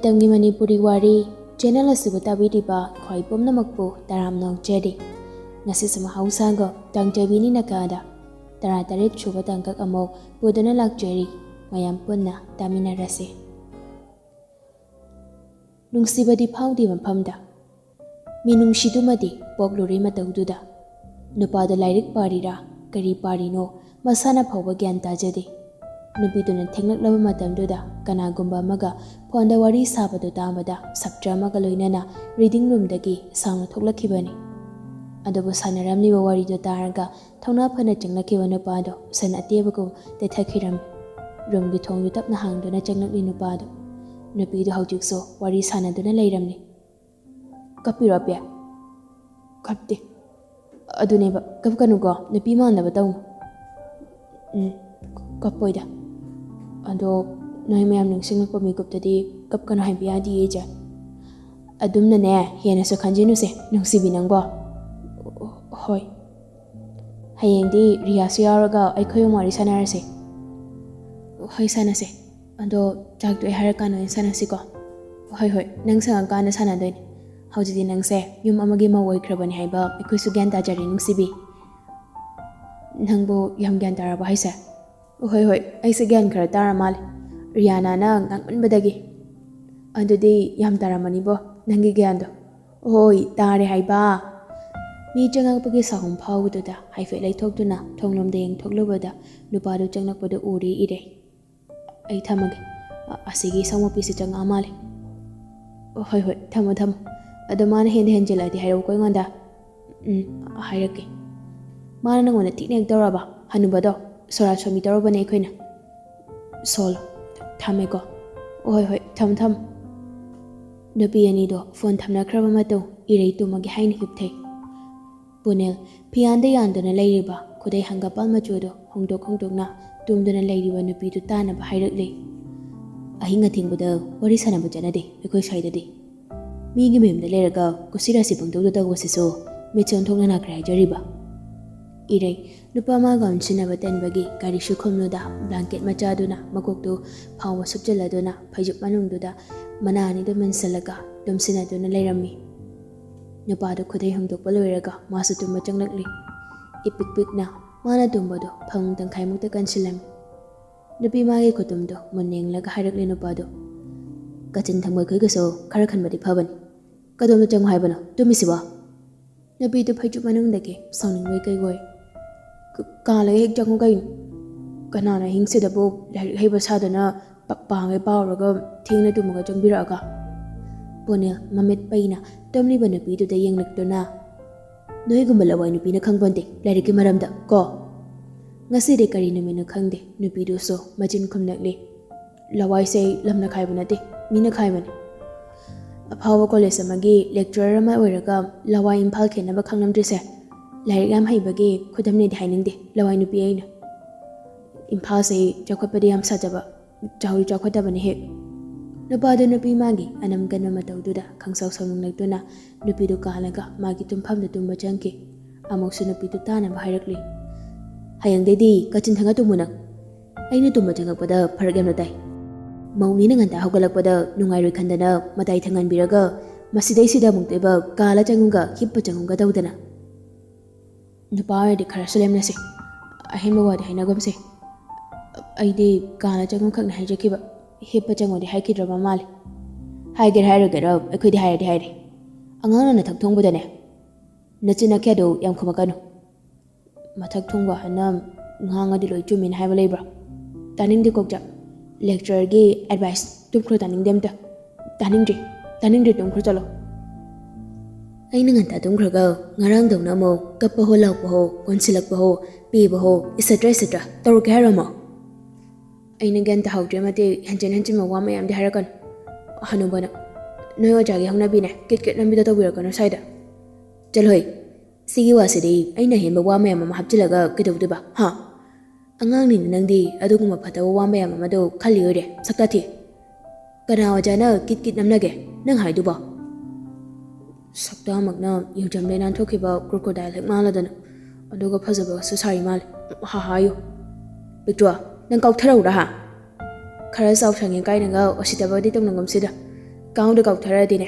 ꯃꯇꯝꯒꯤ ꯃꯅꯤꯄꯨꯔꯤ ꯋꯥꯔꯤ ꯆꯦꯅꯦꯜ ꯑꯁꯤꯕꯨ ꯇꯥꯕꯤꯔꯤꯕ ꯑꯩꯈꯣꯏ ꯄꯨꯝꯅꯃꯛꯄꯨ ꯇꯔꯥꯝꯅ ꯑꯣꯛꯆꯔꯤ꯫ ꯉꯁꯤꯁꯨ ꯃꯍꯧꯁꯥꯒ ꯇꯥꯡꯖꯕꯤꯅꯤ ꯅꯀꯥꯗ 18 ꯁꯨꯕ ꯇꯥꯡꯀꯛ ꯑꯃꯨꯛ ꯄꯨꯗꯨꯅ ꯂꯥꯛꯆꯔꯤ꯫ ꯃꯌꯥꯝ ꯄꯨꯟꯅ ꯇꯥꯃꯤꯟꯅꯔꯁꯤ꯫ ꯅꯨꯡꯁꯤꯕꯗꯤ ꯐꯥꯎꯗꯦ ꯃꯐꯝꯗ ꯃꯤꯅꯨꯡꯁꯤꯗꯨꯃꯗꯤ ꯄꯣꯛꯂꯨꯔꯦ ꯃꯇꯧꯗꯨꯗ꯫ ꯅꯨꯄꯥꯗ ꯂꯥꯏꯔꯤꯛ ꯄꯥꯔꯤꯔꯥ ꯀꯔꯤ ꯄꯥꯔꯤꯅꯣ ꯃꯁꯥꯅ ꯐꯥꯎꯕ ꯒ꯭ꯌꯥꯟ ꯇꯥꯖꯗꯦ꯫ ꯅꯨꯄꯤꯗꯨꯅ ꯊꯦꯡꯂꯛꯂꯕ ꯃꯇꯝꯗꯨꯗ ꯀꯅꯥꯒꯨꯝꯕ ꯑꯃꯒ ꯐꯣꯟꯗ ꯋꯥꯔꯤ ꯁꯥꯕꯗꯨ ꯇꯥꯕꯗ ꯁꯞꯇ꯭ꯔ ꯑꯃꯒ ꯂꯣꯏꯅꯅ ꯔꯤꯗꯤꯡ ꯔꯨꯝꯗꯒꯤ ꯁꯥꯎꯅ ꯊꯣꯛꯂꯛꯈꯤꯕꯅꯤ꯫ ꯑꯗꯨꯕꯨ ꯁꯥꯟꯅꯔꯝꯂꯤꯕ ꯋꯥꯔꯤꯗꯨ ꯇꯥꯔꯒ ꯊꯧꯅꯥ ꯐꯅ ꯆꯪꯂꯛꯈꯤꯕ ꯅꯨꯄꯥꯗꯣ ꯁꯟ ꯑꯇꯦꯕꯒꯨꯝ ꯇꯦꯊꯈꯤꯔꯝꯃꯤ꯫ ꯔꯨꯝꯒꯤ ꯊꯣꯡꯗꯨ ꯇꯞꯅ ꯍꯥꯡꯗꯨꯅ ꯆꯪꯂꯛꯂꯤ ꯅꯨꯄꯥꯗꯣ꯫ ꯅꯨꯄꯤꯗꯨ ꯍꯧꯖꯤꯛꯁꯨ ꯋꯥꯔꯤ ꯁꯥꯟꯅꯗꯨꯅ ꯂꯩꯔꯝꯂꯤ꯫ ꯀꯞꯄꯤꯔꯣ ꯑꯄꯦ? ꯀꯞꯇꯦ꯫ ꯑꯗꯨꯅꯦꯕ ꯀꯞꯀꯅꯨꯀꯣ, ꯅꯨꯄꯤ ꯃꯥꯟꯗꯕ ꯇꯧꯅꯨ꯫ ꯀꯞꯄꯣꯏꯗ꯫ ꯑꯗꯣ ꯅꯣꯏ ꯃꯌꯥꯝ ꯅꯤꯡꯁꯤꯡꯂꯛꯄ ꯃꯤꯀꯨꯞꯇꯗꯤ ꯀꯞꯀꯅꯨ ꯍꯥꯏꯕ ꯌꯥꯗꯤꯌꯦ ꯏꯆꯦ꯫ ꯑꯗꯨꯝꯅꯅꯦ ꯍꯦꯟꯅꯁꯨ ꯈꯟꯖꯤꯟꯅꯨꯁꯦ ꯅꯨꯡꯁꯤꯕꯤ ꯅꯪꯕꯣ꯫ ꯍꯣꯏ꯫ ꯍꯌꯦꯡꯗꯤ ꯔꯤꯌꯥꯁꯨ ꯌꯥꯎꯔꯒ ꯑꯩꯈꯣꯏ ꯋꯥꯔꯤ ꯁꯥꯟꯅꯔꯁꯦ꯫ ꯍꯣꯏ ꯁꯥꯟꯅꯁꯦ꯫ ꯑꯗꯣ ꯆꯥꯛ ꯇꯣꯛꯑꯦ ꯍꯥꯏꯔꯀꯥꯟꯗ ꯑꯣꯏꯅ ꯁꯥꯟꯅꯁꯤꯀꯣ꯫ ꯍꯣꯏ ꯅꯪ ꯁꯪꯉꯀꯥꯟꯗ ꯁꯥꯟꯅꯗꯣꯏꯅꯦ꯫ ꯍꯧꯖꯤꯛꯇꯤ ꯅꯪꯁꯦ ꯌꯨꯝ ꯑꯃꯒꯤ ꯃꯧ ꯑꯣꯏꯈ꯭ꯔꯕꯅꯤ ꯍꯥꯏꯕ ꯑꯩꯈꯣꯏꯁꯨ ꯒ꯭ꯌꯥꯟ ꯇꯥꯖꯔꯦ ꯅꯨꯡꯁꯤꯕꯤ꯫ ꯅꯪꯕꯨ ꯌꯥꯝ ꯒ꯭ꯌꯥꯟ ꯇꯥꯔꯕ ꯍꯥꯏꯁꯦ? ꯍꯣꯏ ꯑꯩꯁꯦ ꯒ꯭ꯌꯥꯟ ꯈꯔ ꯇꯥꯔ ꯃꯥꯜꯂꯦ ꯔꯤꯌꯥꯅꯥꯅ ꯉꯥꯡꯃꯟꯕꯗꯒꯤ꯫ ꯑꯗꯨꯗꯤ ꯌꯥꯝ ꯇꯥꯔꯝꯃꯅꯤꯕꯣ ꯅꯪꯒꯤ ꯒ꯭ꯌꯥꯟꯗꯣ꯫ ꯍꯣꯏ ꯇꯥꯔꯦ ꯍꯥꯏꯕ꯫ ꯃꯤ ꯆꯪꯂꯛꯄꯒꯤ ꯁꯥꯍꯨꯝ ꯐꯥꯎꯕꯗꯨꯗ ꯍꯥꯏꯐꯦꯠ ꯂꯩꯊꯣꯛꯇꯨꯅ ꯊꯣꯡꯂꯣꯝꯗ ꯌꯦꯡꯊꯣꯛꯂꯨꯕꯗ ꯅꯨꯄꯥꯗꯨ ꯆꯪꯂꯛꯄꯗꯨ ꯎꯔꯦ ꯏꯔꯦ꯫ ꯑꯩ ꯊꯝꯃꯒꯦ, ꯑꯁꯤꯒꯤ ꯏꯁꯧ ꯃꯄꯤꯁꯤ ꯆꯪꯉꯛꯑ ꯃꯥꯜꯂꯦ꯫ ꯍꯣꯏ ꯊꯝꯃꯣ꯫ ꯑꯗꯣ ꯃꯥꯅ ꯍꯦꯟꯖꯤꯜꯂꯛꯑꯗꯤ ꯍꯥꯏꯔꯛꯎꯀꯣ ꯑꯩꯉꯣꯟꯗ꯫ ꯍꯥꯏꯔꯛꯀꯦ꯫ ꯃꯥꯅ ꯅꯪꯉꯣꯟꯗ ꯊꯤꯅ ꯍꯦꯛ ꯇꯧꯔꯕ ꯍꯅꯨꯕꯗꯣ ꯁꯣꯔꯥꯠ ꯁꯣꯟꯕꯤ ꯇꯧꯔꯕꯅꯦ ꯑꯩꯈꯣꯏꯅ꯫ ꯁꯣꯜꯂꯣ꯫ ꯊꯝꯃꯦꯀꯣ꯫ ꯍꯣꯏ ꯊꯝꯃꯣ꯫ ꯅꯨꯄꯤ ꯑꯅꯤꯗꯣ ꯐꯣꯟ ꯊꯝꯅꯈ꯭ꯔꯕ ꯃꯇꯨꯡ ꯏꯔꯩ ꯇꯨꯝꯃꯒꯦ ꯍꯥꯏꯅ ꯍꯤꯞꯊꯩ꯫ ꯄꯨꯅꯤꯜ ꯐꯤꯌꯥꯟꯗ ꯌꯥꯟꯗꯨꯅ ꯂꯩꯔꯤꯕ ꯈꯨꯗꯩ ꯍꯪꯒꯄꯥꯜ ꯃꯆꯨꯗꯣ ꯍꯣꯡꯗꯣꯛꯅ ꯇꯨꯝꯗꯨꯅ ꯂꯩꯔꯤꯕ ꯅꯨꯄꯤꯗꯨ ꯇꯥꯅꯕ ꯍꯥꯏꯔꯛꯂꯤ꯫ ꯑꯍꯤꯡ ꯑꯊꯦꯡꯕꯗ ꯋꯥꯔꯤ ꯁꯥꯟꯅꯕ ꯆꯠꯅꯗꯦ ꯑꯩꯈꯣꯏ ꯁ꯭ꯋꯥꯏꯗꯗꯤ꯫ ꯃꯤꯒꯤ ꯃꯌꯨꯝꯗ ꯂꯩꯔꯒ ꯀꯨꯁꯤꯔꯥꯁꯤ ꯄꯪꯇꯧꯗ ꯇꯧꯕꯁꯤꯁꯨ ꯃꯤꯠꯁꯦ ꯑꯣꯟꯊꯣꯛꯅ ꯅꯥꯈ꯭ꯔꯦ ꯍꯥꯏꯖꯔꯤꯕ꯫ ꯏꯔꯩ ꯅꯨꯄꯥ ꯑꯃꯒ ꯑꯣꯟꯁꯤꯟꯅꯕ ꯇꯟꯕꯒꯤ ꯒꯥꯔꯤ ꯈꯨꯝꯂꯨꯗ ꯕ꯭ꯂꯥꯡꯀꯦꯠ ꯃꯆꯥꯗꯨꯅ ꯃꯀꯣꯛꯇꯨ ꯐꯥꯎꯕ ꯁꯨꯞꯆꯜꯂꯗꯨꯅ ꯐꯩꯖꯨꯞ ꯃꯅꯨꯡꯗꯨꯗ ꯃꯅꯥ ꯑꯅꯤꯗꯨ ꯃꯟꯁꯤꯜꯂꯒ ꯇꯨꯝꯁꯤꯟꯅꯗꯨꯅ ꯂꯩꯔꯝꯃꯤ꯫ ꯅꯨꯄꯥꯗꯨ ꯈꯨꯗꯩ ꯍꯣꯡꯗꯣꯛꯄ ꯂꯣꯏꯔꯒ ꯃꯥꯁꯨ ꯇꯨꯝꯕ ꯆꯪꯂꯛꯂꯤ꯫ ꯏꯄꯤꯛ ꯄꯤꯛꯅ ꯃꯥꯅ ꯇꯨꯝꯕꯗꯨ ꯐꯃꯨꯡ ꯇꯪꯈꯥꯏꯃꯨꯛꯇ ꯀꯟꯁꯤꯜꯂꯝꯃꯤ꯫ ꯅꯨꯄꯤ ꯃꯥꯒꯤ ꯈꯨꯇꯨꯝꯗꯨ ꯃꯨꯟꯅ ꯌꯦꯡꯂꯒ ꯍꯥꯏꯔꯛꯂꯤ ꯅꯨꯄꯥꯗꯨ꯫ ꯀꯥꯆꯤꯟ ꯊꯪꯕ ꯑꯩꯈꯣꯏꯒꯁꯨ ꯈꯔ ꯈꯟꯕꯗꯤ ꯐꯕꯅꯤ꯫ ꯀꯗꯣꯝꯗ ꯆꯪꯉꯨ ꯍꯥꯏꯕꯅꯣ ꯇꯨꯝꯃꯤꯁꯤꯕꯣ? ꯅꯨꯄꯤꯗꯨ ꯐꯩꯖꯨꯞ ꯃꯅꯨꯡꯗꯒꯤ ꯁꯥꯎꯅꯤꯡꯕꯣꯏ ꯀꯩꯕꯣꯏ ꯀꯥꯜꯂꯒ ꯍꯦꯛ ꯆꯪꯉꯨ ꯀꯩꯅꯣ꯫ ꯀꯅꯥꯅ ꯑꯍꯤꯡꯁꯤꯗꯕꯨ ꯂꯥꯏꯔꯤꯛ ꯍꯩꯕ ꯁꯥꯗꯅ ꯄꯥꯡꯒꯩ ꯄꯥꯎꯔꯒ ꯊꯦꯡꯅ ꯇꯨꯝꯃꯒ ꯆꯪꯕꯤꯔꯛꯑꯒ꯫ ꯄꯨꯅꯤꯜ ꯃꯃꯤꯠ ꯄꯩꯅ ꯇꯨꯝꯂꯤꯕ ꯅꯨꯄꯤꯗꯨꯗ ꯌꯦꯡꯂꯛꯇꯨꯅ ꯅꯣꯏꯒꯨꯝꯕ ꯂꯋꯥꯏ ꯅꯨꯄꯤꯅ ꯈꯪꯄꯣꯟꯇꯦ ꯂꯥꯏꯔꯤꯛꯀꯤ ꯃꯔꯝꯗ ꯀꯣ꯫ ꯉꯁꯤꯗꯤ ꯀꯔꯤ ꯅꯨꯃꯤꯠꯅꯣ ꯈꯪꯗꯦ ꯅꯨꯄꯤꯗꯨꯁꯨ ꯃꯆꯤꯟ ꯈꯨꯝꯂꯛꯂꯤ꯫ ꯂꯋꯥꯏꯁꯦ ꯂꯝꯅ ꯈꯥꯏꯕ ꯅꯠꯇꯦ ꯃꯤꯅ ꯈꯥꯏꯕꯅꯤ꯫ ꯑꯐꯥꯎꯕ ꯀꯣꯂꯦꯖ ꯑꯃꯒꯤ ꯂꯦꯛꯆꯔꯔ ꯑꯃ ꯑꯣꯏꯔꯒ ꯂꯋꯥꯏ ꯏꯝꯐꯥꯜ ꯈꯦꯠꯅꯕ ꯈꯪꯂꯝꯗ꯭ꯔꯤꯁꯦ ꯂꯥꯏꯔꯤꯛ ꯌꯥꯝ ꯍꯩꯕꯒꯤ ꯈꯨꯗꯝꯅꯦꯗꯤ ꯍꯥꯏꯅꯤꯡꯗꯦ ꯂꯋꯥꯏ ꯅꯨꯄꯤ ꯑꯩꯅ꯫ ꯏꯝꯐꯥꯜꯁꯦ ꯆꯥꯎꯈꯠꯄꯗꯤ ꯌꯥꯝ ꯁꯥꯖꯕ ꯆꯥꯎꯈꯠꯇꯕꯅꯤ ꯍꯦꯛ꯫ ꯅꯨꯄꯥꯗꯨ ꯅꯨꯄꯤ ꯃꯥꯒꯤ ꯑꯅꯝ ꯀꯟꯕ ꯃꯇꯧꯗꯨꯗ ꯈꯪꯁꯥꯎ ꯁꯥꯎꯅꯤꯡꯂꯛꯇꯨꯅ ꯅꯨꯄꯤꯗꯨ ꯀꯥꯜꯂꯒ ꯃꯥꯒꯤ ꯇꯨꯝꯐꯝꯗ ꯇꯨꯝꯕ ꯆꯪꯈꯤ꯫ ꯑꯃꯨꯛꯁꯨ ꯅꯨꯄꯤꯗꯨ ꯇꯥꯅꯕ ꯍꯥꯏꯔꯛꯂꯤ꯫ ꯍꯌꯦꯡꯗꯩꯗꯤ ꯀꯥꯆꯤꯟ ꯊꯪꯉ ꯇꯨꯝꯃꯨ ꯅꯪ꯫ ꯑꯩꯅ ꯇꯨꯝꯕ ꯆꯪꯉꯛꯄꯗ ꯐꯔꯛ ꯌꯥꯝꯅ ꯇꯥꯏ꯫ ꯃꯧꯅꯤꯅ ꯉꯟꯇꯥ ꯍꯧꯒꯠꯂꯛꯄꯗ ꯅꯨꯡꯉꯥꯏꯔꯣꯏ ꯈꯟꯗꯅ ꯃꯇꯥꯏ ꯊꯪꯍꯟꯕꯤꯔꯒ ꯃꯁꯤꯗꯩꯁꯤꯗ ꯑꯃꯨꯛꯇꯣꯏꯕ ꯀꯥꯜꯂ ꯆꯪꯉꯨꯒ ꯍꯤꯞꯄ ꯆꯪꯉꯨꯒ ꯇꯧꯗꯅ꯫ ꯅꯨꯄꯥ ꯑꯣꯏꯔꯗꯤ ꯈꯔꯁꯨ ꯂꯦꯝꯅꯁꯦ ꯑꯍꯦꯟꯕ ꯋꯥꯗꯤ ꯍꯥꯏꯅꯒꯨꯝꯁꯦ꯫ ꯑꯩꯗꯤ ꯀꯥꯜꯂ ꯆꯪꯉꯨ ꯈꯛꯅ ꯍꯥꯏꯖꯈꯤꯕ ꯍꯤꯞꯄ ꯆꯪꯉꯨꯗꯤ ꯍꯥꯏꯈꯤꯗ꯭ꯔꯕ ꯃꯥꯜꯂꯦ꯫ ꯍꯥꯏꯒꯦꯔ ꯍꯥꯏꯔꯣꯏꯒꯦꯔ ꯑꯩꯈꯣꯏꯗꯤ ꯍꯥꯏꯔꯗꯤ ꯍꯥꯏꯔꯦ꯫ ꯑꯉꯥꯡꯅ ꯅꯊꯛ ꯊꯣꯡꯕꯗꯅꯦ ꯅꯆꯤꯟ ꯅꯈ꯭ꯌꯥꯗꯨ ꯌꯥꯝ ꯈꯨꯝꯃꯛꯀꯅꯨ꯫ ꯃꯊꯛ ꯊꯣꯡꯕ ꯑꯍꯟꯅ ꯉꯥꯡꯉꯗꯤ ꯂꯣꯏ ꯆꯨꯝꯃꯤꯅ ꯍꯥꯏꯕ ꯂꯩꯕ꯭ꯔꯥ? ꯇꯥꯅꯤꯡꯗꯦ ꯀꯣꯛꯆꯥꯛ ꯂꯦꯛꯆꯔꯒꯤ ꯑꯦꯗꯚꯥꯏꯁ ꯇꯨꯝꯈ꯭ꯔꯣ ꯇꯥꯅꯤꯡꯗꯦ ꯑꯝꯇ꯫ ꯇꯥꯅꯤꯡꯗ꯭ꯔꯦ ꯇꯨꯝꯈ꯭ꯔꯣ ꯆꯠꯂꯣ꯫ ꯑꯩꯅ ꯉꯟꯇꯥ ꯇꯨꯝꯈ꯭ꯔꯒ ꯉꯔꯥꯡꯗꯧꯅ ꯑꯃꯨꯛ ꯀꯞꯄ ꯍꯣ ꯂꯥꯎꯄ ꯍꯣ ꯀꯣꯟꯁꯤꯜꯂꯛꯄ ꯍꯣ ꯄꯦꯕ ꯍꯣ ꯏꯁꯠꯇ꯭ꯔꯥ ꯇꯧꯔꯛꯀꯦ ꯍꯥꯏꯔꯣ ꯑꯃꯨꯛ? ꯑꯩꯅ ꯒ꯭ꯌꯥꯟ ꯇꯥꯍꯧꯗ꯭ꯔꯦ ꯃꯇꯤꯛ ꯍꯦꯟꯖꯤꯟꯕ ꯋꯥ ꯃꯌꯥꯝꯗꯤ ꯍꯥꯏꯔꯛꯀꯅꯨ꯫ ꯍꯅꯨꯕꯅ ꯅꯣꯏ ꯑꯣꯖꯥꯒꯤ ꯍꯧꯅꯕꯤꯅꯦ ꯀꯤꯠ ꯂꯝꯕꯤꯗ ꯇꯧꯕꯤꯔꯛꯀꯅꯨ ꯁ꯭ꯋꯥꯏꯗ꯫ ꯆꯠꯂꯣꯍꯦ ꯁꯤꯒꯤ ꯋꯥꯁꯤꯗꯤ ꯑꯩꯅ ꯍꯦꯟꯕ ꯋꯥ ꯃꯌꯥꯝ ꯑꯃ ꯍꯥꯞꯆꯤꯜꯂꯒ ꯀꯩꯗꯧꯗꯣꯏꯕ ꯍꯥ? ꯑꯉꯥꯡꯅꯤꯅ ꯅꯪꯗꯤ ꯑꯗꯨꯒꯨꯝꯕ ꯐꯠꯇꯕ ꯋꯥ ꯃꯌꯥꯝ ꯑꯃꯗꯣ ꯈꯜꯂꯤ ꯑꯣꯏꯔꯦ ꯁꯛꯇꯥꯊꯤ꯫ ꯀꯅꯥ ꯑꯣꯖꯥꯅ ꯀꯤꯠ ꯅꯝꯅꯒꯦ ꯅꯪ ꯍꯥꯏꯗꯨꯕꯣ? ꯁꯛꯇꯥꯃꯛꯅ ꯌꯨꯡꯖꯝꯗꯩ ꯅꯥꯟꯊꯣꯛꯈꯤꯕ ꯀ꯭ꯔꯣꯀꯣꯗꯥꯏꯜ ꯍꯦꯛ ꯃꯥꯜꯂꯗꯅ ꯑꯗꯨꯒ ꯐꯖꯕꯁꯨ ꯁꯥꯔꯤ ꯃꯥꯜꯂꯦ ꯍꯥꯌꯨ꯫ ꯄꯤꯛꯇ꯭ꯔꯣ ꯅꯪ ꯀꯥꯎꯊꯔꯛꯎꯔꯥ ꯍꯥ? ꯈꯔ ꯆꯥꯎꯁꯪꯉꯦ ꯀꯥꯏꯅꯒ ꯎꯁꯤꯠꯇꯕꯗꯤ ꯇꯧꯅꯒꯨꯝꯁꯤꯗ ꯀꯥꯎꯗ ꯀꯥꯎꯊꯔꯗꯤꯅꯦ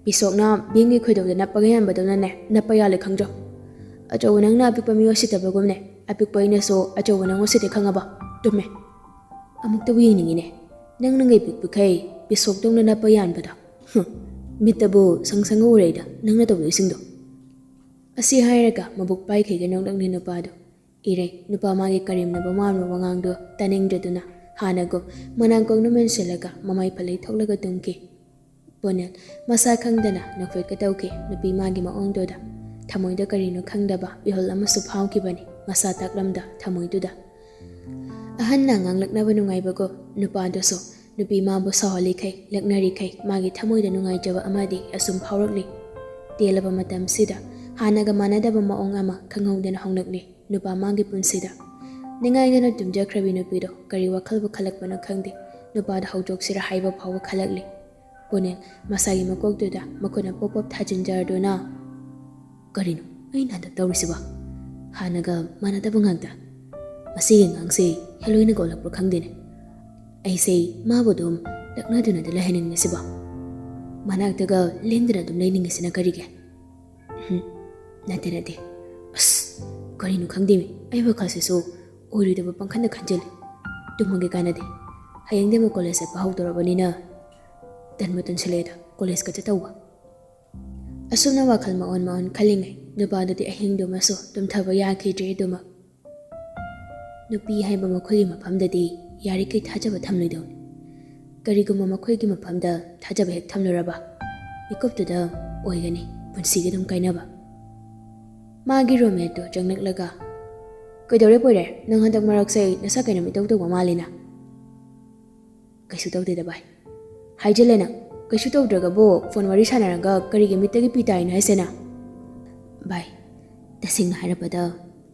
ꯄꯤꯁꯣꯛꯅ ꯕꯦꯡꯒꯤ ꯈꯣꯏꯗꯧꯗ ꯅꯞꯄꯒ ꯌꯥꯟꯕꯗꯧꯅꯅꯦ ꯅꯞꯄ ꯌꯥꯜꯂꯦ ꯈꯪꯗ꯭ꯔꯣ ꯑꯆꯧꯕ ꯅꯪꯅ ꯑꯄꯤꯛꯄ ꯃꯤ ꯎꯁꯤꯠꯇꯕꯒꯨꯝꯅꯦ ꯑꯄꯤꯛꯄ ꯑꯩꯅꯁꯨ ꯑꯆꯧꯕ ꯅꯪ ꯎꯁꯤꯠꯇꯦ ꯈꯪꯉꯕ ꯇꯨꯝꯃꯦ ꯑꯃꯨꯛꯇꯕꯨ ꯌꯦꯡꯅꯤꯡꯉꯤꯅꯦ ꯅꯪ ꯅꯪꯒꯩ ꯄꯤꯛꯄꯈꯩ ꯄꯤꯁꯣꯛꯇꯧꯅ ꯅꯞꯄ ꯌꯥꯟꯕꯗꯣ ꯃꯤꯠꯇꯕꯨ ꯁꯪ ꯎꯔꯦꯗ ꯅꯪꯅ ꯇꯧꯗꯣꯏꯁꯤꯡꯗꯣ ꯑꯁꯤ ꯍꯥꯏꯔꯒ ꯃꯕꯨꯛ ꯄꯥꯏꯈꯩꯒ ꯅꯣꯛꯂꯛꯂꯤ ꯅꯨꯄꯥꯗꯣ ꯏꯔꯩ ꯅꯨꯄꯥ ꯃꯥꯒꯤ ꯀꯔꯦꯝꯅꯕ ꯃꯥꯟꯕ ꯋꯥꯉꯥꯡꯗꯣ ꯇꯥꯅꯤꯡꯗ꯭ꯔꯗꯨꯅ ꯍꯥꯟꯅꯒꯨꯝ ꯃꯅꯥꯀꯣꯡꯅ ꯃꯦꯟꯁꯤꯜꯂꯒ ꯃꯃꯥꯏ ꯐꯂꯩ ꯊꯣꯛꯂꯒ ꯇꯨꯝꯈꯤ ꯄꯨꯅꯤꯜ ꯃꯁꯥ ꯈꯪꯗꯅ ꯅꯣꯛꯐꯦꯠꯀ ꯇꯧꯈꯤ ꯅꯨꯄꯤ ꯃꯥꯒꯤ ꯃꯑꯣꯡꯗꯨꯗ ꯊꯃꯣꯏꯗ ꯀꯔꯤꯅꯣ ꯈꯪꯗꯕ ꯏꯍꯨꯜ ꯑꯃꯁꯨ ꯐꯥꯎꯈꯤꯕꯅꯤ ꯃꯁꯥ ꯇꯥꯛꯂꯝꯗ ꯊꯃꯣꯏꯗꯨꯗ ꯑꯍꯟꯅ ꯉꯥꯡꯂꯛꯅꯕ ꯅꯨꯡꯉꯥꯏꯕꯒꯣ ꯅꯨꯄꯥꯗꯨꯁꯨ ꯅꯨꯄꯤ ꯃꯥꯕꯨ ꯁꯥꯎꯍꯜꯂꯤꯈꯩ ꯂꯛꯅꯔꯤꯈꯩ ꯃꯥꯒꯤ ꯊꯃꯣꯏꯗ ꯅꯨꯡꯉꯥꯏꯖꯕ ꯑꯃꯗꯤ ꯑꯁꯨꯝ ꯐꯥꯎꯔꯛꯂꯤ ꯇꯦꯜꯂꯕ ꯃꯇꯝꯁꯤꯗ ꯍꯥꯟꯅꯒ ꯃꯥꯟꯅꯗꯕ ꯃꯑꯣꯡ ꯑꯃ ꯈꯪꯍꯧꯗꯅ ꯍꯣꯡꯂꯛꯂꯤ ꯅꯨꯄꯥ ꯃꯥꯒꯤ ꯄꯨꯟꯁꯤꯗ ꯅꯤꯡꯉꯥꯏꯗꯅ ꯇꯨꯝꯖꯈ꯭ꯔꯕꯤ ꯅꯨꯄꯤꯗꯣ ꯀꯔꯤ ꯋꯥꯈꯜꯕꯨ ꯈꯜꯂꯛꯄꯅꯣ ꯈꯪꯗꯦ ꯅꯨꯄꯥꯗ ꯍꯧꯗꯣꯛꯁꯤꯔ ꯍꯥꯏꯕ ꯐꯥꯎꯕ ꯈꯜꯂꯛꯂꯤ ꯄꯨꯅꯤꯜ ꯃꯁꯥꯒꯤ ꯃꯀꯣꯛꯇꯨꯗ ꯃꯈꯨꯠꯅ ꯄꯣꯞ ꯄꯣꯞ ꯊꯥꯖꯤꯟꯖꯔꯗꯨꯅ ꯀꯔꯤꯅꯣ ꯑꯩꯅ ꯍꯟꯗꯛ ꯇꯧꯔꯤꯁꯤꯕ ꯍꯥꯟꯅꯒ ꯃꯥꯟꯅꯗꯕ ꯉꯥꯛꯇ ꯃꯁꯤꯒꯤ ꯑꯉꯥꯡꯁꯦ ꯍꯦꯂꯣꯏꯅ ꯀꯣꯜꯂꯛꯄ꯭ꯔꯥ ꯈꯪꯗꯦꯅꯦ ꯑꯩꯁꯦ ꯃꯥꯕꯨ ꯑꯗꯨꯝ ꯂꯛꯅꯗꯨꯅꯗ ꯂꯩꯍꯟꯅꯤꯡꯉꯤꯁꯤꯕ ꯃꯅꯥꯛꯇꯒ ꯂꯦꯡꯗꯅ ꯑꯗꯨꯝ ꯂꯩꯅꯤꯡꯉꯤꯁꯤꯅ ꯀꯔꯤꯒꯤ ꯅꯠꯇꯦ ꯑꯁ ꯀꯔꯤꯅꯣ ꯈꯪꯗꯦꯃꯤ ꯑꯩ ꯋꯥꯈꯜꯁꯤꯁꯨ ꯑꯣꯏꯔꯣꯏꯗꯕ ꯄꯪꯈꯟꯗ ꯈꯟꯖꯤꯜꯂꯤ ꯇꯨꯝꯃꯒꯦ ꯀꯥꯟꯅꯗꯦ ꯍꯌꯦꯡꯗꯤ ꯑꯃꯨꯛ ꯀꯣꯂꯦꯖ ꯆꯠꯄ ꯍꯧꯗꯣꯔꯕꯅꯤꯅ ꯇꯟꯕ ꯇꯟꯁꯤꯜꯂꯛꯑꯦꯗ ꯀꯣꯂꯦꯖꯀ ꯆꯠꯇꯧꯕ ꯑꯁꯨꯝꯅ ꯋꯥꯈꯜ ꯃꯑꯣꯟ ꯈꯜꯂꯤꯉꯩ ꯅꯨꯄꯥꯗꯨꯗꯤ ꯑꯍꯤꯡꯗꯨꯃꯁꯨ ꯇꯨꯝꯊꯕ ꯌꯥꯈꯤꯗ꯭ꯔꯦ ꯑꯗꯨꯃꯛ ꯅꯨꯄꯤ ꯍꯥꯏꯕ ꯃꯈꯣꯏꯒꯤ ꯃꯐꯝꯗꯗꯤ ꯌꯥꯔꯤꯈꯩ ꯊꯥꯖꯕ ꯊꯝꯂꯣꯏꯗꯧꯅꯤ ꯀꯔꯤꯒꯨꯝꯕ ꯃꯈꯣꯏꯒꯤ ꯃꯐꯝꯗ ꯊꯥꯖꯕ ꯍꯦꯛ ꯊꯝꯂꯨꯔꯕ ꯃꯤꯀꯨꯞꯇꯨꯗ ꯑꯣꯏꯒꯅꯤ ꯄꯨꯟꯁꯤꯒꯤ ꯑꯗꯨꯝ ꯀꯥꯏꯅꯕ ꯃꯥꯒꯤ ꯔꯣꯃꯦꯠꯇꯣ ꯆꯪꯂꯛꯂꯒ ꯀꯩꯗꯧꯔꯦ ꯄꯣꯏꯔꯦ ꯅꯪ ꯍꯟꯗꯛ ꯃꯔꯛꯁꯦ ꯅꯁꯥ ꯀꯩꯅꯣꯝ ꯏꯇꯧ ꯇꯧꯕ ꯃꯥꯜꯂꯤꯅ ꯀꯩꯁꯨ ꯇꯧꯗꯦꯗ ꯚꯥꯏ ꯍꯥꯏꯖꯤꯜꯂꯦ ꯅꯪ ꯀꯩꯁꯨ ꯇꯧꯗ꯭ꯔꯒꯕꯨ ꯐꯣꯟ ꯋꯥꯔꯤ ꯁꯥꯟꯅꯔꯒ ꯀꯔꯤꯒꯤ ꯃꯤꯠꯇꯒꯤ ꯄꯤ ꯇꯥꯏꯅꯣ ꯍꯥꯏꯁꯦꯅ ꯚꯥꯏ ꯇꯁꯦꯡꯅ ꯍꯥꯏꯔꯕꯗ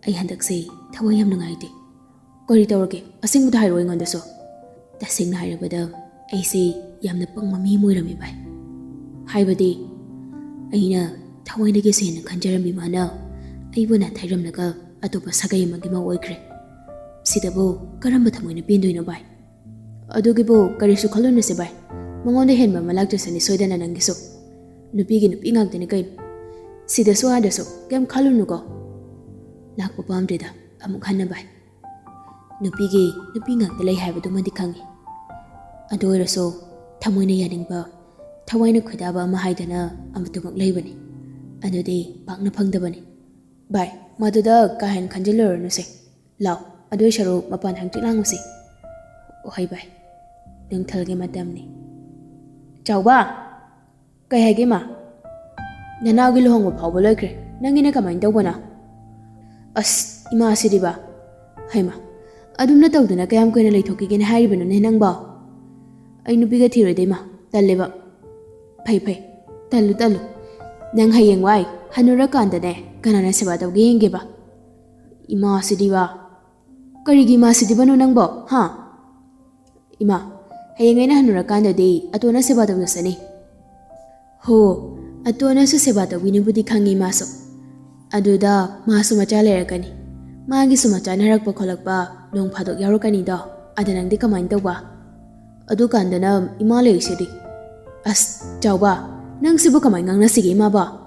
ꯑꯩ ꯍꯟꯗꯛꯁꯦ ꯊꯋꯥꯏ ꯌꯥꯝ ꯅꯨꯡꯉꯥꯏꯇꯦ ꯀꯔꯤ ꯇꯧꯔꯒꯦ ꯑꯁꯦꯡꯕꯗ ꯍꯥꯏꯔꯛꯑꯣ ꯑꯩꯉꯣꯟꯗꯁꯨ ꯇꯁꯦꯡꯅ ꯍꯥꯏꯔꯕꯗ ꯑꯩꯁꯦ ꯌꯥꯝꯅ ꯄꯪꯕ ꯃꯤ ꯑꯃ ꯑꯣꯏꯔꯝꯃꯤ ꯚꯥꯏ ꯍꯥꯏꯕꯗꯤ ꯑꯩꯅ ꯊꯋꯥꯏꯗꯒꯤꯁꯨ ꯍꯦꯟꯅ ꯈꯟꯖꯔꯝꯃꯤ ꯃꯥꯅ ꯑꯩꯕꯨ ꯅꯥꯊꯩꯔꯝꯂꯒ ꯑꯇꯣꯞꯄ ꯁꯥꯒꯩ ꯑꯃꯒꯤ ꯃꯧ ꯑꯣꯏꯈ꯭ꯔꯦ ꯁꯤꯗꯕꯨ ꯀꯔꯝꯕ ꯊꯃꯣꯏꯅ ꯄꯦꯟꯗꯣꯏꯅꯣ ꯚꯥꯏ ꯑꯗꯨꯒꯤꯕꯨ ꯀꯔꯤꯁꯨ ꯈꯜꯂꯨꯅꯨꯁꯦ ꯚꯥꯏ ꯃꯉꯣꯟꯗ ꯍꯦꯟꯕ ꯑꯃ ꯂꯥꯛꯆꯁꯅꯤ ꯁꯣꯏꯗꯅ ꯅꯪꯒꯤꯁꯨ ꯅꯨꯄꯤꯒꯤ ꯅꯨꯄꯤ ꯉꯥꯛꯇꯅꯤ ꯀꯩꯅꯣ ꯁꯤꯗꯁꯨ ꯑꯥꯗꯁꯨ ꯀꯩꯝ ꯈꯜꯂꯨꯅꯨꯀꯣ ꯂꯥꯛꯄ ꯄꯥꯝꯗ꯭ꯔꯦꯗ ꯑꯃꯨꯛ ꯍꯟꯅ ꯚꯥꯏ ꯅꯨꯄꯤꯒꯤ ꯅꯨꯄꯤ ꯉꯥꯛꯇ ꯂꯩ ꯍꯥꯏꯕꯗꯨꯃꯗꯤ ꯈꯪꯉꯤ ꯑꯗꯨ ꯑꯣꯏꯔꯁꯨ ꯊꯃꯣꯏꯅ ꯌꯥꯅꯤꯡꯕ ꯊꯋꯥꯏꯅ ꯈꯣꯏꯗꯥꯕ ꯑꯃ ꯍꯥꯏꯗꯅ ꯑꯃꯇꯃꯛ ꯂꯩꯕꯅꯤ ꯑꯗꯨꯗꯤ ꯄꯥꯛꯅ ꯐꯪꯗꯕꯅꯤ ꯚꯥꯏ ꯃꯗꯨꯗ ꯀꯥ ꯍꯦꯟꯅ ꯈꯟꯖꯤꯜꯂꯨꯔꯅꯨꯁꯦ ꯂꯥꯎ ꯑꯗꯨꯏ ꯁꯔꯨꯛ ꯃꯄꯥꯟ ꯍꯪꯆꯤꯠ ꯂꯥꯡꯉꯨꯁꯤ ꯍꯣꯏ ꯚꯥꯏ ꯅꯨꯡꯊꯤꯜꯒꯤ ꯃꯇꯝꯅꯤ ꯆꯥꯎꯕ ꯀꯩ ꯍꯥꯏꯒꯦ ꯃꯥ ꯅꯅꯥꯎꯒꯤ ꯂꯨꯍꯣꯡꯕ ꯐꯥꯎꯕ ꯂꯣꯏꯈ꯭ꯔꯦ ꯅꯪꯒꯤꯅ ꯀꯃꯥꯏꯅ ꯇꯧꯕꯅꯣ ꯑꯁ ꯏꯃꯥꯁꯤꯗꯤꯕ ꯍꯩꯃ ꯑꯗꯨꯝꯅ ꯇꯧꯗꯅ ꯀꯌꯥꯝ ꯀꯨꯏꯅ ꯂꯩꯊꯣꯛꯈꯤꯒꯦꯅ ꯍꯥꯏꯔꯤꯕꯅꯣꯅꯦ ꯅꯪꯕꯣ ꯑꯩ ꯅꯨꯄꯤꯒ ꯊꯤꯔꯣꯏꯗꯩꯃ ꯇꯜꯂꯦꯕ ꯐꯩ ꯇꯜꯂꯨ ꯅꯪ ꯍꯌꯦꯡ ꯋꯥꯏ ꯍꯟꯅꯨꯔꯀꯥꯟꯗꯅꯦ ꯀꯅꯥꯅ ꯁꯦꯕꯥ ꯇꯧꯒꯦ ꯌꯦꯡꯒꯦꯕ ꯏꯃꯥꯁꯤꯗꯤꯕ ꯀꯔꯤꯒꯤ ꯏꯃꯥꯁꯤꯗꯤꯕꯅꯣ ꯅꯪꯕꯣ ꯍꯥ ꯏꯃꯥ ꯍꯌꯦꯡ ꯑꯩꯅ ꯍꯟꯅꯨꯔꯀꯥꯟꯗꯗꯤ ꯑꯇꯣꯟꯅ ꯁꯦꯕꯥ ꯇꯧꯖꯁꯅꯤ ꯍꯣ ꯑꯇꯣꯟꯅꯁꯨ ꯁꯦꯕꯥ ꯇꯧꯕꯤꯅꯤꯕꯨꯗꯤ ꯈꯪꯉꯤ ꯃꯥꯁꯨ ꯑꯗꯨꯗ ꯃꯥꯁꯨ ꯃꯆꯥ ꯂꯩꯔꯛꯀꯅꯤ ꯃꯥꯒꯤꯁꯨ ꯃꯆꯥ ꯅꯔꯛꯄ ꯈꯣꯠꯂꯛꯄ ꯅꯣꯡ ꯐꯥꯗꯣꯛ ꯌꯥꯎꯔꯛꯀꯅꯤꯗꯣ ꯑꯗ ꯅꯪꯗꯤ ꯀꯃꯥꯏꯅ ꯇꯧꯕ ꯑꯗꯨꯀꯥꯟꯗꯅ ꯏꯃꯥ ꯂꯩꯔꯤꯁꯤꯗꯤ ꯑꯁ ꯆꯥꯎꯕ ꯅꯪ ꯁꯤꯕꯨ ꯀꯃꯥꯏꯅ ꯉꯥꯡꯅꯁꯤꯒꯦ ꯏꯃꯥꯕꯣ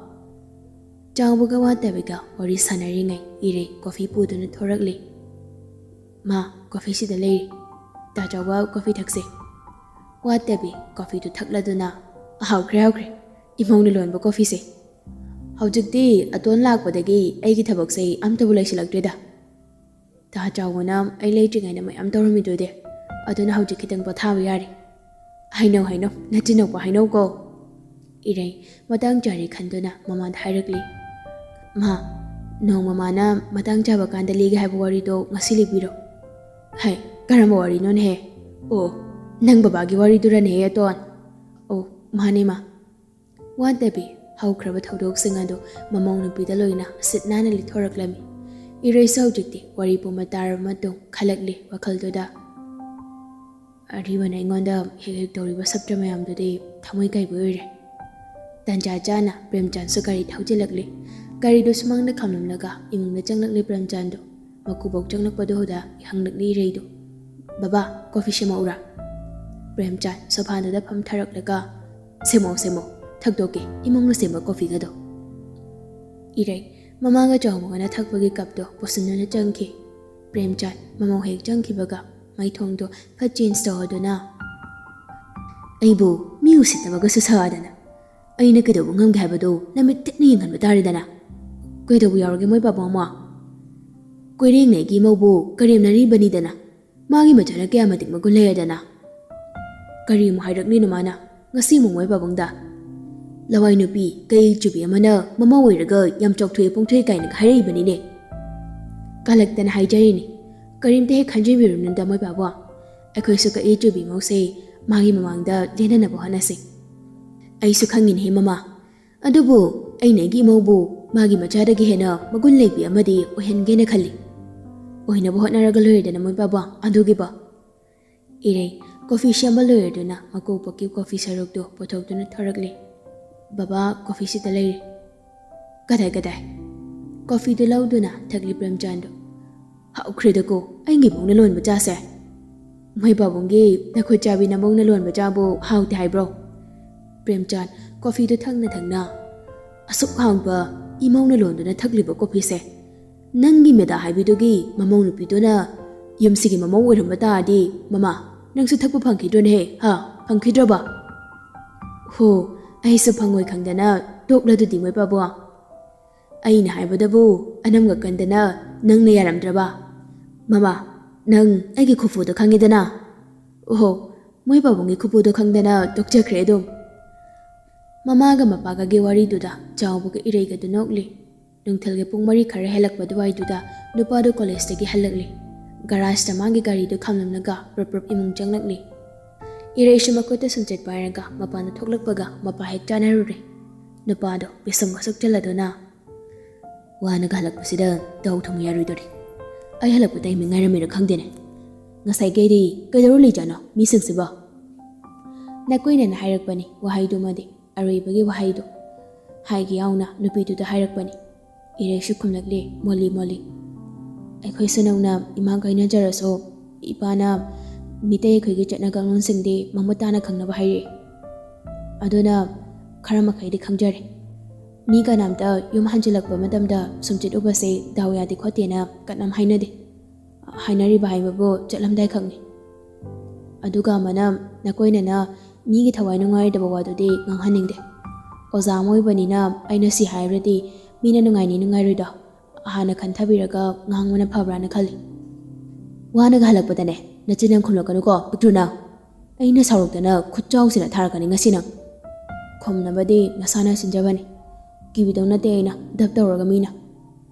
ꯆꯥꯎꯕꯒ ꯋꯥꯇꯕꯤꯒ ꯋꯥꯔꯤ ꯁꯥꯟꯅꯔꯤꯉꯩ ꯏꯔꯩ ꯀꯣꯐꯤ ꯄꯨꯗꯨꯅ ꯊꯣꯔꯛꯂꯤ ꯃꯥ ꯀꯣꯐꯤꯁꯤꯗ ꯂꯩꯔꯤ ꯇꯥ ꯆꯥꯎꯕ ꯀꯣꯐꯤ ꯊꯛꯁꯦ ꯋꯥꯇꯕꯤ ꯀꯣꯐꯤꯗꯨ ꯊꯛꯂꯗꯨꯅ ꯍꯥꯎꯈ꯭ꯔꯦ ꯏꯃꯧꯅ ꯂꯣꯟꯕ ꯀꯣꯐꯤꯁꯦ ꯍꯧꯖꯤꯛꯇꯤ ꯑꯇꯣꯟ ꯂꯥꯛꯄꯗꯒꯤ ꯑꯩꯒꯤ ꯊꯕꯛꯁꯦ ꯑꯝꯇꯕꯨ ꯂꯩꯁꯤꯜꯂꯛꯇ꯭ꯔꯦꯗ ꯇꯥ ꯆꯥꯎꯕꯅ ꯑꯩ ꯂꯩꯇ꯭ꯔꯤꯉꯩꯗ ꯃꯌꯥꯝ ꯇꯧꯔꯝꯃꯤꯗꯨꯗꯤ ꯑꯗꯨꯅ ꯍꯧꯖꯤꯛ ꯈꯤꯇꯪ ꯄꯣꯊꯥꯕ ꯌꯥꯔꯤ ꯍꯩꯅꯧ ꯅꯆꯤꯟꯅꯛꯄ ꯍꯩꯅꯧꯀꯣ ꯏꯔꯩ ꯃꯇꯥꯡ ꯆꯥꯔꯤ ꯈꯟꯗꯨꯅ ꯃꯃꯥꯗ ꯍꯥꯏꯔꯛꯂꯤ ꯃꯥ ꯅꯣꯡꯃ ꯃꯥꯅ ꯃꯇꯥꯡ ꯆꯥꯕ ꯀꯥꯟꯗ ꯂꯤꯒꯦ ꯍꯥꯏꯕ ꯋꯥꯔꯤꯗꯣ ꯉꯁꯤ ꯂꯤꯕꯤꯔꯣ ꯍꯩ ꯀꯔꯝꯕ ꯋꯥꯔꯤꯅꯣꯅꯦꯍꯦ ꯑꯣ ꯅꯪ ꯕꯕꯥꯒꯤ ꯋꯥꯔꯤꯗꯨꯔꯅꯦꯍꯦ ꯑꯇꯣꯟ ꯑꯣ ꯃꯥꯅꯦ ꯃꯥ ꯋꯥꯇꯕꯤ ꯍꯧꯈ꯭ꯔꯕ ꯊꯧꯗꯣꯛꯁꯤꯡ ꯑꯗꯨ ꯃꯃꯧ ꯅꯨꯄꯤꯗ ꯂꯣꯏꯅ ꯁꯤꯠ ꯅꯥꯟꯅ ꯂꯤꯊꯣꯔꯛꯂꯝꯃꯤ ꯏꯔꯩꯁꯨ ꯍꯧꯖꯤꯛꯇꯤ ꯋꯥꯔꯤ ꯄꯨꯝꯕ ꯇꯥꯔꯕ ꯃꯇꯨꯡ ꯈꯜꯂꯛꯂꯤ ꯋꯥꯈꯜꯗꯨꯗ ꯑꯔꯤꯕꯅ ꯑꯩꯉꯣꯟꯗ ꯍꯦꯛ ꯇꯧꯔꯤꯕ ꯁꯞꯇ꯭ꯔ ꯃꯌꯥꯝꯗꯨꯗꯤ ꯊꯃꯣꯏ ꯀꯥꯏꯕ ꯑꯣꯏꯔꯦ ꯇꯟꯖꯥ ꯆꯥꯅ ꯄ꯭ꯔꯦꯝꯆꯥꯟꯁꯨ ꯒꯥꯔꯤ ꯊꯧꯖꯤꯜꯂꯛꯂꯤ ꯒꯥꯔꯤꯗꯨ ꯁꯨꯃꯥꯡꯗ ꯈꯥꯝꯂꯝꯂꯒ ꯏꯃꯨꯡꯗ ꯆꯪꯂꯛꯂꯤ ꯄ꯭ꯔꯦꯝꯆꯥꯟꯗꯨ ꯃꯀꯨꯕꯣꯛ ꯆꯪꯂꯛꯄꯗꯨꯗ ꯍꯪꯂꯛꯂꯤ ꯏꯔꯩꯗꯨ ꯕꯕꯥ ꯀꯣꯐꯤ ꯁꯦꯝꯃꯛꯎꯔꯥ ꯄ꯭ꯔꯦꯝꯆꯥꯟ ꯁꯣꯐꯥꯗꯨꯗ ꯐꯝꯊꯔꯛꯂꯒ ꯁꯦꯝꯃꯣ ꯊꯛꯇꯣꯛꯀꯦ ꯏꯃꯨꯡꯅ ꯁꯦꯝꯕ ꯀꯣꯐꯤꯒꯗꯣ ꯏꯔꯩ ꯃꯃꯥꯒ ꯆꯥꯎꯃꯒꯅ ꯊꯛꯄꯒꯤ ꯀꯞꯇꯣ ꯄꯨꯁꯤꯟꯗꯨꯅ ꯆꯪꯈꯤ ꯄ꯭ꯔꯦꯝꯆꯥꯟ ꯃꯃꯧ ꯍꯦꯛ ꯆꯪꯈꯤꯕꯒ ꯃꯩꯊꯣꯡꯗꯣ ꯐꯠ ꯆꯦꯟꯖ ꯇꯧꯗꯨꯅ ꯑꯩꯕꯨ ꯃꯤ ꯎꯁꯤꯠꯇꯕꯒꯁꯨ ꯁꯥꯗꯅ ꯑꯩꯅ ꯀꯩꯗꯧꯕ ꯉꯝꯒꯦ ꯍꯥꯏꯕꯗꯣ ꯅꯃꯤꯠ ꯇꯤꯛꯅ ꯌꯦꯡꯍꯟꯕ ꯇꯥꯔꯦꯗꯅ ꯀꯩꯗꯧꯕ ꯌꯥꯎꯔꯒꯦ ꯃꯣꯏ ꯄꯥꯕꯨꯡ ꯑꯃ ꯀꯣꯏꯔꯦꯡꯅꯩꯒꯤ ꯃꯧꯕꯨ ꯀꯔꯦꯝꯅꯔꯤꯕꯅꯤꯗꯅ ꯃꯥꯒꯤ ꯃꯆꯥꯅ ꯀꯌꯥ ꯃꯇꯤꯛ ꯃꯒꯨꯟ ꯂꯩꯔꯗꯅ ꯀꯔꯤꯃꯨꯛ ꯍꯥꯏꯔꯛꯂꯤꯅꯣ ꯃꯥꯅ ꯉꯁꯤ ꯑꯃꯨꯛ ꯃꯣꯏ ꯄꯥꯕꯨꯡꯗ ꯂꯋꯥꯏ ꯅꯨꯄꯤ ꯀꯩ ꯆꯨꯕꯤ ꯑꯃꯅ ꯃꯃꯥ ꯑꯣꯏꯔꯒ ꯌꯥꯝ ꯆꯥꯎꯊꯣꯛꯑꯦ ꯄꯣꯡꯊꯣꯛꯑꯦ ꯀꯥꯏꯅꯒ ꯍꯥꯏꯔꯛꯏꯕꯅꯤꯅꯦ ꯀꯥꯂꯛꯇꯅ ꯍꯥꯏꯖꯔꯤꯅꯤ ꯀꯔꯤꯝꯇ ꯍꯦꯛ ꯈꯟꯖꯤꯟꯕꯤꯔꯨꯅꯨꯗ ꯃꯣꯏ ꯄꯥꯕꯨꯡ ꯑꯩꯈꯣꯏꯁꯨ ꯀꯛꯏ ꯆꯨꯕꯤ ꯃꯧꯁꯦ ꯃꯥꯒꯤ ꯃꯃꯥꯡꯗ ꯂꯦꯟꯅꯅꯕ ꯍꯣꯠꯅꯁꯤ ꯑꯩꯁꯨ ꯈꯪꯉꯤꯅꯦꯍꯦ ꯃꯃꯥ ꯑꯗꯨꯕꯨ ꯑꯩꯅ ꯑꯩꯒꯤ ꯏꯃꯧꯕꯨ ꯃꯥꯒꯤ ꯃꯆꯥꯗꯒꯤ ꯍꯦꯟꯅ ꯃꯒꯨꯟ ꯂꯩꯕꯤ ꯑꯃꯗꯤ ꯑꯣꯏꯍꯟꯒꯦꯅ ꯈꯜꯂꯤ ꯑꯣꯏꯅꯕ ꯍꯣꯠꯅꯔꯒ ꯂꯣꯏꯔꯦꯗꯅ ꯃꯣꯏ ꯄꯥꯕꯨꯡ ꯑꯗꯨꯒꯤꯕ ꯏꯔꯩ ꯀꯣꯐꯤ ꯁꯦꯝꯕ ꯂꯣꯏꯔꯗꯨꯅ ꯃꯀꯣꯛꯄꯣꯛꯀꯤ ꯀꯣꯐꯤ ꯁꯔꯨꯛꯇꯨ ꯄꯨꯊꯣꯛꯇꯨꯅ ꯊꯣꯔꯛꯂꯤ ꯕꯕꯥ ꯀꯣꯐꯤꯁꯤꯗ ꯂꯩꯔꯤ ꯀꯗꯥꯏ ꯀꯣꯐꯤꯗꯨ ꯂꯧꯗꯨꯅ ꯊꯛꯂꯤ ꯄ꯭ꯔꯦꯝꯆꯥꯟꯗꯨ ꯍꯥꯎꯈ꯭ꯔꯦꯗꯀꯣ ꯑꯩꯒꯤ ꯃꯧꯅ ꯂꯣꯟꯕ ꯆꯥꯁꯦ ꯃꯣꯏ ꯄꯥꯕꯨꯡꯒꯤ ꯅꯈꯨꯠ ꯆꯥꯕꯤ ꯅꯃꯧꯅ ꯂꯣꯟꯕ ꯆꯥꯕꯨ ꯍꯥꯎꯇꯦ ꯍꯥꯏꯕ꯭ꯔꯣ ꯄ꯭ꯔꯦꯝꯆꯥꯟ ꯀꯣꯐꯤꯗꯨ ꯊꯛꯅ ꯑꯁꯨꯛ ꯍꯥꯎꯕ ꯏꯃꯧꯅ ꯂꯣꯟꯗꯨꯅ ꯊꯛꯂꯤꯕ ꯀꯣꯐꯤꯁꯦ ꯅꯪꯒꯤ ꯃꯦꯗꯥ ꯍꯥꯏꯕꯤꯗꯨꯒꯤ ꯃꯃꯧ ꯅꯨꯄꯤꯗꯨꯅ ꯌꯨꯝꯁꯤꯒꯤ ꯃꯃꯧ ꯑꯣꯏꯔꯝꯕ ꯇꯥꯔꯗꯤ ꯃꯃꯥ ꯅꯪꯁꯨ ꯊꯛꯄ ꯐꯪꯈꯤꯗ꯭ꯔꯣꯅꯦꯍꯦ ꯐꯪꯈꯤꯗ꯭ꯔꯕ ꯍꯣ ꯑꯩꯁꯨ ꯐꯪꯉꯣꯏ ꯈꯪꯗꯅ ꯇꯣꯛꯂꯗꯨꯗꯤ ꯃꯣꯏ ꯄꯥꯕꯨꯡ ꯑꯩꯅ ꯍꯥꯏꯕꯗꯕꯨ ꯑꯅꯝꯒ ꯀꯟꯗꯅ ꯅꯪꯅ ꯌꯥꯔꯝꯗ꯭ꯔꯕ ꯃꯃꯥ ꯅꯪ ꯑꯩꯒꯤ ꯈꯨꯐꯨꯗꯣ ꯈꯪꯉꯤꯗꯅ ꯑꯣꯍꯣ ꯃꯣꯏ ꯄꯥꯕꯨꯡꯒꯤ ꯈꯨꯐꯨꯗꯣ ꯈꯪꯗꯅ ꯇꯣꯛꯆꯈ꯭ꯔꯦ ꯑꯗꯨꯝ ꯃꯃꯥꯒ ꯃꯄꯥꯒꯒꯤ ꯋꯥꯔꯤꯗꯨꯗ ꯆꯥꯎꯕꯒ ꯏꯔꯩꯒꯗꯨ ꯅꯣꯛꯂꯤ ꯅꯨꯡꯊꯤꯜꯒꯤ ꯄꯨꯡ 4 ꯈꯔ ꯍꯦꯜꯂꯛꯄ ꯑꯗꯨꯋꯥꯏꯗꯨꯗ ꯅꯨꯄꯥꯗꯨ ꯀꯣꯂꯦꯖꯇꯒꯤ ꯍꯜꯂꯛꯂꯤ ꯒꯔꯥꯖꯇ ꯃꯥꯒꯤ ꯒꯥꯔꯤꯗꯨ ꯈꯥꯝꯂꯝꯂꯒ ꯄ꯭ꯔꯞ ꯏꯃꯨꯡ ꯆꯪꯂꯛꯂꯤ ꯏꯔꯩꯁꯨ ꯃꯈꯨꯠꯇ ꯁꯨꯝꯆꯦꯠ ꯄꯥꯏꯔꯒ ꯃꯄꯥꯟꯗ ꯊꯣꯛꯂꯛꯄꯒ ꯃꯄꯥ ꯍꯦꯛ ꯆꯥꯅꯔꯨꯔꯦ ꯅꯨꯄꯥꯗꯣ ꯄꯤꯁꯨꯝꯒ ꯁꯨꯛꯆꯜꯂꯗꯨꯅ ꯋꯥꯅꯒ ꯍꯜꯂꯛꯄꯁꯤꯗ ꯗꯥꯎ ꯊꯨꯝ ꯌꯥꯔꯣꯏꯗꯣꯔꯤ ꯑꯩ ꯍꯜꯂꯛꯄ ꯇꯥꯏꯃꯤꯡ ꯉꯥꯏꯔꯝꯃꯤꯔ ꯈꯪꯗꯦꯅꯦ ꯉꯁꯥꯏꯈꯩꯗꯤ ꯀꯩꯗꯧꯔ ꯂꯩꯖꯥꯠꯅꯣ ꯃꯤꯁꯤꯡꯁꯤꯕꯣ ꯅꯀꯣꯏꯅꯅ ꯍꯥꯏꯔꯛꯄꯅꯤ ꯋꯥꯍꯩꯗꯨꯃꯗꯤ ꯑꯔꯣꯏꯕꯒꯤ ꯋꯥꯍꯩꯗꯨ ꯍꯥꯏꯒꯤ ꯌꯥꯎꯅ ꯅꯨꯄꯤꯗꯨꯗ ꯍꯥꯏꯔꯛꯄꯅꯤ ꯏꯔꯩꯁꯨ ꯈꯨꯝꯂꯛꯂꯤ ꯃꯣꯜꯂꯤ ꯑꯩꯈꯣꯏꯁꯨ ꯅꯧꯅ ꯏꯃꯥ ꯀꯥꯏꯅꯖꯔꯁꯨ ꯏꯄꯥꯅ ꯃꯤꯇꯩ ꯑꯩꯈꯣꯏꯒꯤ ꯆꯠꯅ ꯀꯥꯡꯂꯣꯟꯁꯤꯡꯗꯤ ꯃꯃꯨꯠ ꯇꯥꯅ ꯈꯪꯅꯕ ꯍꯥꯏꯔꯛꯏ ꯑꯗꯨꯅ ꯈꯔ ꯃꯈꯩꯗꯤ ꯈꯪꯖꯔꯦ ꯃꯤ ꯀꯅꯥꯝꯇ ꯌꯨꯝ ꯍꯟꯖꯤꯜꯂꯛꯄ ꯃꯇꯝꯗ ꯁꯨꯝꯆꯤꯠ ꯎꯕꯁꯦ ꯗꯥꯎ ꯌꯥꯗꯦ ꯈꯣꯠꯇꯦꯅ ꯀꯅꯥꯝ ꯍꯥꯏꯅꯗꯦ ꯍꯥꯏꯅꯔꯤꯕ ꯍꯥꯏꯕꯕꯨ ꯆꯠꯂꯝꯗꯥꯏ ꯈꯛꯅꯤ ꯑꯗꯨꯒ ꯑꯃꯅ ꯅꯀꯣꯏꯅꯅ ꯃꯤꯒꯤ ꯊꯋꯥꯏ ꯅꯨꯡꯉꯥꯏꯔꯣꯏꯗꯕ ꯋꯥꯗꯨꯗꯤ ꯉꯥꯡꯍꯟꯅꯤꯡꯗꯦ ꯑꯣꯖꯥ ꯑꯃ ꯑꯣꯏꯕꯅꯤꯅ ꯑꯩꯅ ꯁꯤ ꯍꯥꯏꯔꯗꯤ ꯃꯤꯅ ꯅꯨꯡꯉꯥꯏꯅꯤ ꯅꯨꯡꯉꯥꯏꯔꯣꯏꯗꯣ ꯍꯥꯟꯅ ꯈꯟꯊꯕꯤꯔꯒ ꯉꯥꯡꯕꯅ ꯐꯕ꯭ꯔꯥꯅ ꯈꯜꯂꯤ ꯋꯥꯅꯒ ꯍꯜꯂꯛꯄꯗꯅꯦ ꯅꯆꯤꯟ ꯌꯥꯝ ꯈꯨꯝꯂꯛꯀꯅꯨꯀꯣ ꯄꯤꯛꯇ꯭ꯔꯨꯅ ꯑꯩꯅ ꯁꯥꯎꯔꯛꯇꯅ ꯈꯨꯠꯆꯥꯎꯁꯤꯅ ꯊꯥꯔꯛꯀꯅꯤ ꯉꯁꯤ ꯅꯪ ꯈꯨꯝꯅꯕꯗꯤ ꯅꯁꯥꯅ ꯁꯤꯟꯖꯕꯅꯤ ꯀꯤꯕꯤꯗꯧ ꯅꯠꯇꯦ ꯑꯩꯅ ꯗꯞ ꯇꯧꯔꯒ ꯃꯤꯅ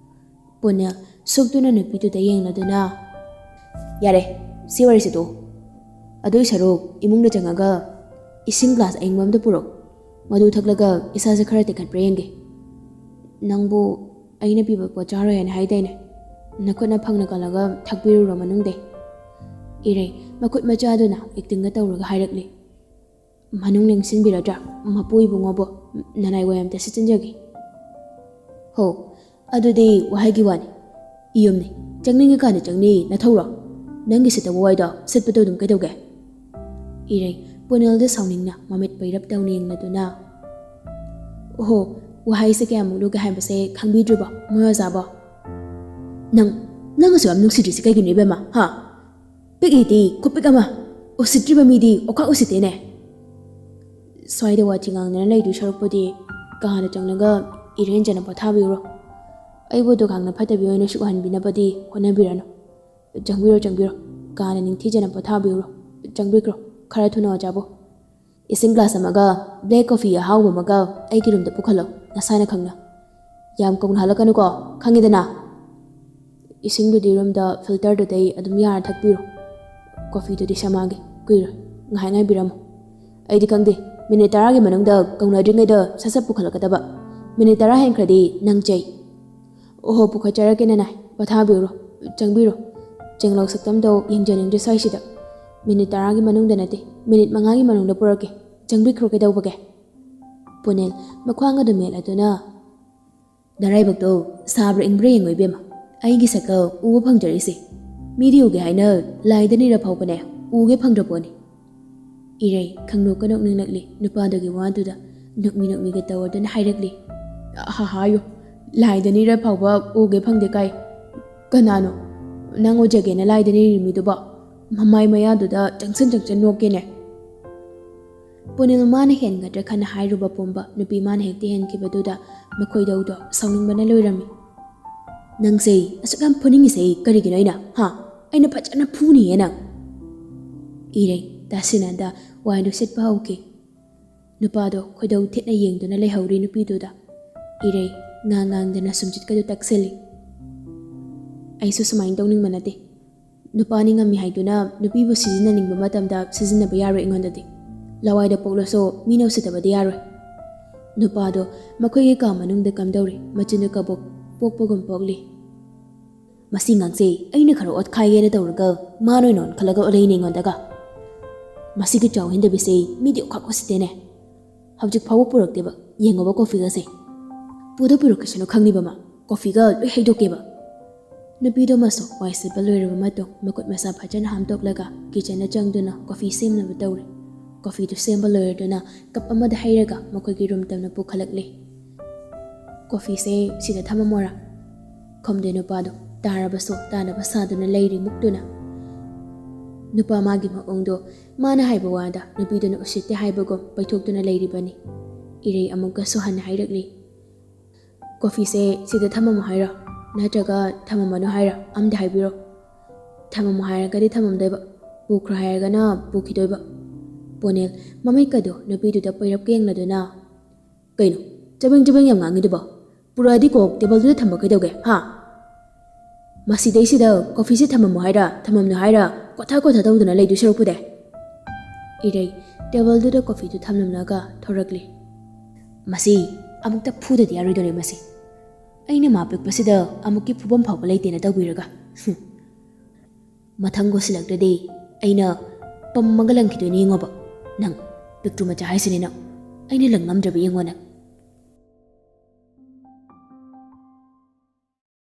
ꯄꯨꯟꯅ ꯁꯨꯛꯇꯨꯅ ꯅꯨꯄꯤꯗꯨꯗ ꯌꯦꯡꯂꯗꯨꯅ ꯌꯥꯔꯦ ꯁꯤ ꯋꯥꯔꯤꯁꯤ ꯇꯣꯛꯑꯣ ꯑꯗꯨꯏ ꯁꯔꯨꯛ ꯏꯃꯨꯡꯗ ꯆꯪꯉꯒ ꯏꯁꯤꯡ ꯒ꯭ꯂꯥꯁ ꯑꯌꯤꯡꯕ ꯑꯝꯇ ꯄꯨꯔꯛ ꯃꯗꯨ ꯊꯛꯂꯒ ꯏꯁꯥꯁꯦ ꯈꯔ ꯇꯦꯛꯈꯠꯄ꯭ꯔꯥ ꯌꯦꯡꯒꯦ ꯅꯪꯕꯨ ꯑꯩꯅ ꯄꯤꯕ ꯄꯣꯠ ꯆꯥꯔꯣꯏ ꯍꯥꯏꯅ ꯍꯥꯏꯗꯥꯏꯅꯦ ꯅꯈꯨꯠꯅ ꯐꯪꯅ ꯀꯜꯂꯒ ꯊꯛꯄꯤꯔꯨꯔꯣ ꯃꯅꯨꯡꯗꯩ ꯏꯔꯩ ꯃꯈꯨꯠ ꯃꯆꯥꯗꯨꯅ ꯑꯦꯛꯇꯤꯡꯒ ꯇꯧꯔꯒ ꯍꯥꯏꯔꯛꯂꯤ ꯃꯅꯨꯡ ꯅꯤꯡꯁꯤꯟꯕꯤꯔꯗ꯭ꯔꯥ ꯃꯄꯨ ꯏꯕꯨꯡꯉꯣꯕꯨ ꯅꯅꯥꯏ ꯋꯥꯏ ꯑꯝꯇ ꯁꯤꯠꯆꯤꯟꯖꯒꯦ ꯍꯣ ꯑꯗꯨꯗꯤ ꯋꯥꯍꯩꯒꯤ ꯋꯥꯅꯤ ꯏꯌꯨꯝꯅꯤ ꯆꯪꯅꯤꯡꯉꯀꯥꯟꯗ ꯆꯪꯅꯤ ꯅꯊꯧꯔꯣ ꯅꯪꯒꯤ ꯁꯤꯠꯇꯕ ꯋꯥꯏꯗꯣ ꯁꯤꯠꯄꯗꯣ ꯑꯗꯨꯝ ꯀꯩꯗꯧꯒꯦ ꯏꯔꯩ ꯄꯨꯅꯦꯜꯗ ꯁꯥꯎꯅꯤꯡꯅ ꯃꯃꯤꯠ ꯄꯩꯔꯞ ꯇꯧꯅ ꯌꯦꯡꯂꯗꯨꯅ ꯑꯣꯍꯣ ꯋꯥꯍꯩꯁꯦ ꯀꯌꯥꯃꯨꯛ ꯂꯨꯒꯦ ꯍꯥꯏꯕꯁꯦ ꯈꯪꯕꯤꯗ꯭ꯔꯤꯕꯣ ꯃꯣꯏ ꯑꯣꯖꯥꯕꯣ ꯅꯪꯅꯁꯨ ꯌꯥꯝ ꯅꯨꯡꯁꯤꯗ꯭ꯔꯤꯁꯤ ꯀꯩꯒꯤꯅꯣ ꯏꯕꯦꯝꯃ ꯄꯤꯛꯏꯗꯤ ꯈꯨꯄꯤꯛ ꯑꯃ ꯎꯁꯤꯠꯇ꯭ꯔꯤꯕ ꯃꯤꯗꯤ ꯑꯣꯈꯥꯛ ꯎꯁꯤꯠꯇꯦꯅꯦ ꯁ꯭ꯋꯥꯏꯗ ꯋꯥꯊꯤ ꯉꯥꯡꯗꯅ ꯂꯩꯗꯣꯏ ꯁꯔꯨꯛꯄꯨꯗꯤ ꯀꯥꯗ ꯆꯪꯂꯒ ꯏꯔꯦꯟꯖꯅ ꯄꯣꯊꯥꯕꯤꯔꯣ ꯑꯩꯕꯨ ꯗꯨꯀꯥꯟꯅ ꯐꯠꯇꯕꯤ ꯑꯣꯏꯅ ꯁꯨꯛꯍꯟꯕꯤꯅꯕꯗꯤ ꯍꯣꯠꯅꯕꯤꯔꯅꯨ ꯆꯪꯕꯤꯔꯣ ꯀꯥꯗ ꯅꯤꯡꯊꯤꯖꯅ ꯄꯣꯊꯥꯕꯤꯔꯣ ꯆꯪꯕꯤꯈ꯭ꯔꯣ ꯈꯔ ꯊꯨꯅ ꯑꯣꯖꯥꯕꯨ ꯏꯁꯤꯡ ꯒ꯭ꯂꯥꯁ ꯑꯃꯒ ꯕ꯭ꯂꯦꯛ ꯀꯣꯐꯤ ꯑꯍꯥꯎꯕ ꯑꯃꯒ ꯑꯩꯒꯤ ꯔꯨꯝꯗ ꯄꯨꯈꯠꯂꯣ ꯅꯁꯥꯅ ꯈꯪꯅ ꯌꯥꯝ ꯀꯧꯅ ꯍꯜꯂꯛꯀꯅꯨꯀꯣ ꯈꯪꯉꯤꯗꯅ ꯏꯁꯤꯡꯗꯨꯗꯤ ꯔꯨꯝꯗ ꯐꯤꯜꯇꯔꯗꯨꯗꯩ ꯑꯗꯨꯝ ꯌꯥꯔ ꯊꯛꯄꯤꯔꯣ ꯀꯣꯐꯤꯗꯨꯗꯤ ꯁꯦꯝꯃꯛꯑꯒꯦ ꯀꯨꯏꯔꯣꯏ ꯉꯥꯏꯍꯥꯛ ꯉꯥꯏꯕꯤꯔꯝꯃꯣ ꯑꯩꯗꯤ ꯈꯪꯗꯦ ꯃꯤꯅꯤꯠ 10ꯒꯤ ꯃꯅꯨꯡꯗ ꯀꯧꯅꯗ꯭ꯔꯤꯉꯩꯗ ꯁꯠ ꯄꯨꯈꯠꯂꯛꯀꯗꯕ ꯃꯤꯅꯤꯠ 10 ꯍꯦꯟꯈ꯭ꯔꯗꯤ ꯅꯪ ꯆꯩ ꯑꯣꯍꯣ ꯄꯨꯈꯠꯆꯔꯒꯦ ꯅꯅꯥꯏ ꯄꯣꯊꯥꯕꯤꯔꯣ ꯆꯪꯕꯤꯔꯣ ꯆꯦꯡꯂꯧ ꯁꯛꯇꯝꯗꯣ ꯌꯦꯡꯖꯅꯤꯡꯗ꯭ꯔꯦ ꯁ꯭ꯋꯥꯏꯁꯤꯗ ꯃꯤꯅꯤꯠ 10ꯒꯤ ꯃꯅꯨꯡꯗ ꯅꯠꯇꯦ ꯃꯤꯅꯤꯠ 5ꯒꯤ ꯃꯅꯨꯡꯗ ꯄꯨꯔꯛꯀꯦ ꯆꯪꯕꯤꯈ꯭ꯔꯣ ꯀꯩꯗꯧꯕꯒꯦ ꯄꯨꯅꯦꯜ ꯃꯈ꯭ꯋꯥꯡ ꯑꯗꯨ ꯃꯦꯠꯂꯗꯨꯅ ꯅꯔꯥꯏꯕꯛꯇꯣ ꯁꯥꯕ꯭ꯔꯥ ꯏꯪꯕ꯭ꯔꯥ ꯌꯦꯡꯉꯣ ꯏꯕꯦꯝꯃ ꯑꯩꯒꯤ ꯁꯛꯀꯜ ꯎꯕ ꯐꯪꯖꯔꯤꯁꯦ ꯃꯤꯗꯤ ꯎꯒꯦ ꯍꯥꯏꯅ ꯂꯥꯏꯗ ꯅꯤꯔ ꯐꯥꯎꯕꯅꯦ ꯎꯒꯦ ꯐꯪꯗ꯭ꯔ ꯄꯣꯠꯅꯤ ꯏꯔꯩ ꯈꯪꯅꯣꯛꯀ ꯅꯣꯛꯅꯤꯡꯂꯛꯂꯤ ꯅꯨꯄꯥꯗꯨꯒꯤ ꯋꯥꯗꯨꯗ ꯅꯣꯛꯃꯤꯒ ꯇꯧꯔꯗꯨꯅ ꯍꯥꯏꯔꯛꯂꯤ ꯍꯥꯏꯌꯨ ꯂꯥꯏꯗ ꯅꯤꯔ ꯐꯥꯎꯕ ꯎꯒꯦ ꯐꯪꯗꯦ ꯀꯥꯏ ꯀꯅꯥꯅꯣ ꯅꯪ ꯑꯣꯏꯖꯒꯦꯅ ꯂꯥꯏꯗ ꯅꯤꯔꯤꯃꯤꯗꯨꯕꯣ ꯃꯃꯥꯏ ꯃꯌꯥꯗꯨꯗ ꯆꯪꯁꯟ ꯅꯣꯛꯀꯦꯅꯦ ꯄꯨꯅꯤꯜ ꯃꯥꯅ ꯍꯦꯟꯒꯗ꯭ꯔꯥ ꯈꯟꯅ ꯍꯥꯏꯔꯨꯕ ꯄꯨꯝꯕ ꯅꯨꯄꯤ ꯃꯥꯅ ꯍꯦꯛꯇ ꯍꯦꯟꯈꯤꯕꯗꯨꯗ ꯃꯈꯣꯏꯗꯧꯗꯣ ꯁꯥꯎꯅꯤꯡꯕꯅ ꯂꯣꯏꯔꯝꯃꯤ ꯅꯪꯁꯦ ꯑꯁꯨꯛ ꯌꯥꯝ ꯐꯨꯅꯤꯡꯉꯤꯁꯦ ꯀꯔꯤꯒꯤꯅꯣ ꯑꯩꯅ ꯐꯖꯅ ꯐꯨꯅꯤꯌꯦ ꯅꯪ ꯏꯔꯩ ꯇꯥꯁꯤꯟꯅꯗ ꯋꯥꯏꯗꯨ ꯁꯤꯠꯄ ꯍꯧꯈꯤ ꯅꯨꯄꯥꯗꯣ ꯈꯣꯏꯗꯧ ꯊꯤꯠꯅ ꯌꯦꯡꯗꯨꯅ ꯂꯩꯍꯧꯔꯤ ꯅꯨꯄꯤꯗꯨꯗ ꯏꯔꯩ ꯉꯥꯡꯗꯅ ꯁꯨꯝꯆꯤꯠꯀꯗꯨ ꯇꯛꯁꯤꯜꯂꯤ ꯑꯩꯁꯨ ꯁꯨꯃꯥꯏꯅ ꯇꯧꯅꯤꯡꯕ ꯅꯠꯇꯦ ꯅꯨꯄꯥꯅꯤ ꯉꯝꯃꯤ ꯍꯥꯏꯗꯨꯅ ꯅꯨꯄꯤꯕꯨ ꯁꯤꯖꯤꯟꯅꯅꯤꯡꯕ ꯃꯇꯝꯗ ꯁꯤꯖꯤꯟꯅꯕ ꯌꯥꯔꯣꯏ ꯑꯩꯉꯣꯟꯗꯗꯤ ꯂꯋꯥꯏꯗ ꯄꯣꯛꯂꯁꯨ ꯃꯤꯅ ꯎꯁꯤꯠꯇꯕꯗꯤ ꯌꯥꯔꯣꯏ ꯅꯨꯄꯥꯗꯣ ꯃꯈꯣꯏꯒꯤ ꯀꯥ ꯃꯅꯨꯡꯗ ꯀꯝꯗꯧꯔꯤ ꯃꯆꯤꯟꯗꯨ ꯀꯕꯣꯛ ꯄꯣꯛꯄꯒꯨꯝ ꯄꯣꯛꯂꯤ ꯃꯁꯤ ꯉꯥꯡꯁꯦ ꯑꯩꯅ ꯈꯔ ꯑꯣꯠꯈꯥꯏꯒꯦꯅ ꯇꯧꯔꯒ ꯃꯥꯅ ꯑꯣꯏꯅ ꯑꯣꯟꯈꯠꯂꯒ ꯑꯣꯠꯂꯛꯏꯅꯦ ꯑꯩꯉꯣꯟꯗꯒ ꯃꯁꯤꯒꯤ ꯆꯥꯎ ꯍꯦꯟꯗꯕꯤꯁꯦ ꯃꯤꯗꯤ ꯑꯣꯈꯥꯛ ꯎꯁꯤꯠꯇꯦꯅꯦ ꯍꯧꯖꯤꯛ ꯐꯥꯎꯕ ꯄꯨꯔꯛꯇꯦꯕ ꯌꯦꯡꯉꯣꯕ ꯀꯣꯐꯤꯒꯁꯦ ꯄꯨꯔꯛꯀꯁꯅꯨ ꯈꯪꯅꯤꯕ ꯃꯥ ꯀꯣꯐꯤꯒ ꯂꯣꯏ ꯍꯩꯗꯣꯛꯀꯦꯕ ꯅꯨꯄꯤꯗꯣ ꯃꯁꯨ ꯋꯥꯏ ꯁꯤꯠꯄ ꯂꯣꯏꯔꯕ ꯃꯇꯨꯡ ꯃꯈꯨꯠ ꯃꯁꯥ ꯐꯖꯅ ꯍꯥꯝꯗꯣꯛꯂꯒ ꯀꯤꯆꯟꯗ ꯆꯪꯗꯨꯅ ꯀꯣꯐꯤ ꯁꯦꯝꯅꯕ ꯇꯧꯔꯤ ꯀꯣꯐꯤꯗꯨ ꯁꯦꯝꯕ ꯂꯣꯏꯔꯗꯨꯅ ꯀꯞ ꯑꯃꯗ ꯍꯩꯔꯒ ꯃꯈꯣꯏꯒꯤ ꯔꯨꯝ ꯇꯝꯅ ꯄꯨꯈꯠꯂꯛꯂꯤ ꯀꯣꯐꯤꯁꯦ ꯁꯤꯗ ꯊꯝꯃꯝꯃꯣꯔꯥ ꯈꯨꯝꯗꯦ ꯅꯨꯄꯥꯗꯣ ꯇꯥꯔꯕꯁꯨ ꯇꯥꯅꯕ ꯁꯥꯗꯨꯅ ꯂꯩꯔꯤ ꯃꯨꯛꯇꯨꯅ ꯅꯨꯄꯥ ꯃꯥꯒꯤ ꯃꯑꯣꯡꯗꯣ ꯃꯥꯅ ꯍꯥꯏꯕ ꯋꯥꯗ ꯅꯨꯄꯤꯗꯨꯅ ꯎꯁꯤꯠꯇꯦ ꯍꯥꯏꯕꯒꯨꯝ ꯄꯩꯊꯣꯛꯇꯨꯅ ꯂꯩꯔꯤꯕꯅꯤ ꯏꯔꯩ ꯑꯃꯨꯛꯀꯁꯨ ꯍꯟꯅ ꯍꯥꯏꯔꯛꯂꯤ ꯀꯣꯐꯤꯁꯦ ꯁꯤꯗ ꯊꯝꯃꯝꯃꯣ ꯍꯥꯏꯔꯣ ꯅꯠꯇ꯭ꯔꯒ ꯊꯝꯃꯝꯃꯅꯨ ꯍꯥꯏꯔꯣ ꯑꯝꯇ ꯍꯥꯏꯕꯤꯔꯣ ꯊꯝꯃꯝꯃꯣ ꯍꯥꯏꯔꯒꯗꯤ ꯊꯝꯃꯝꯗꯣꯏꯕ ꯄꯨꯈ꯭ꯔꯣ ꯍꯥꯏꯔꯒꯅ ꯄꯨꯈꯤꯗꯣꯏꯕ ꯄꯨꯅꯤꯜ ꯃꯃꯤꯠꯀꯗꯣ ꯅꯨꯄꯤꯗꯨꯗ ꯄꯩꯔꯞ ꯌꯦꯡꯂꯗꯨꯅ ꯀꯩꯅꯣ ꯆꯕꯦꯡ ꯌꯥꯝ ꯉꯥꯡꯉꯤꯗꯨꯕꯣ ꯄꯨꯔꯛꯑꯗꯤ ꯀꯣꯛ ꯇꯦꯕꯜꯗꯨꯗ ꯊꯝꯕ ꯀꯩꯗꯧꯒꯦ ꯃꯁꯤꯗꯩꯁꯤꯗ ꯀꯣꯐꯤꯁꯦ ꯊꯝꯃꯝꯃꯣ ꯍꯥꯏꯔ ꯊꯝꯃꯝꯅꯨ ꯍꯥꯏꯔ ꯀꯣꯊ ꯇꯧꯗꯨꯅ ꯂꯩꯗꯣꯏ ꯁꯔꯨꯛꯄꯨꯗꯤ ꯏꯔꯩ ꯇꯦꯕꯜꯗꯨꯗ ꯀꯣꯐꯤꯗꯨ ꯊꯝꯂꯝꯂꯒ ꯊꯣꯔꯛꯂꯤ ꯃꯁꯤ ꯑꯃꯨꯛꯇ ꯐꯨꯗꯗꯤ ꯌꯥꯔꯣꯏꯗꯣꯔꯦ ꯃꯁꯤ ꯑꯩꯅ ꯃꯥ ꯄꯤꯛꯄꯁꯤꯗ ꯑꯃꯨꯛꯀꯤ ꯐꯨꯐꯝ ꯐꯥꯎꯕ ꯂꯩꯇꯦꯅ ꯇꯧꯕꯤꯔꯒ ꯃꯊꯪ ꯀꯣꯁꯤꯜꯂꯛꯇ꯭ꯔꯗꯤ ꯑꯩꯅ ꯄꯝꯃꯒ ꯂꯪꯈꯤꯗꯣꯏꯅꯤ ꯌꯦꯡꯉꯣꯕ ꯅꯪ ꯄꯤꯛꯇ꯭ꯔꯨ ꯃꯆꯥ ꯍꯥꯏꯁꯤꯅꯤ ꯅꯪ ꯑꯩꯅ ꯂꯪ ꯉꯝꯗ꯭ꯔꯕ ꯌꯦꯡꯉꯣ ꯅꯪ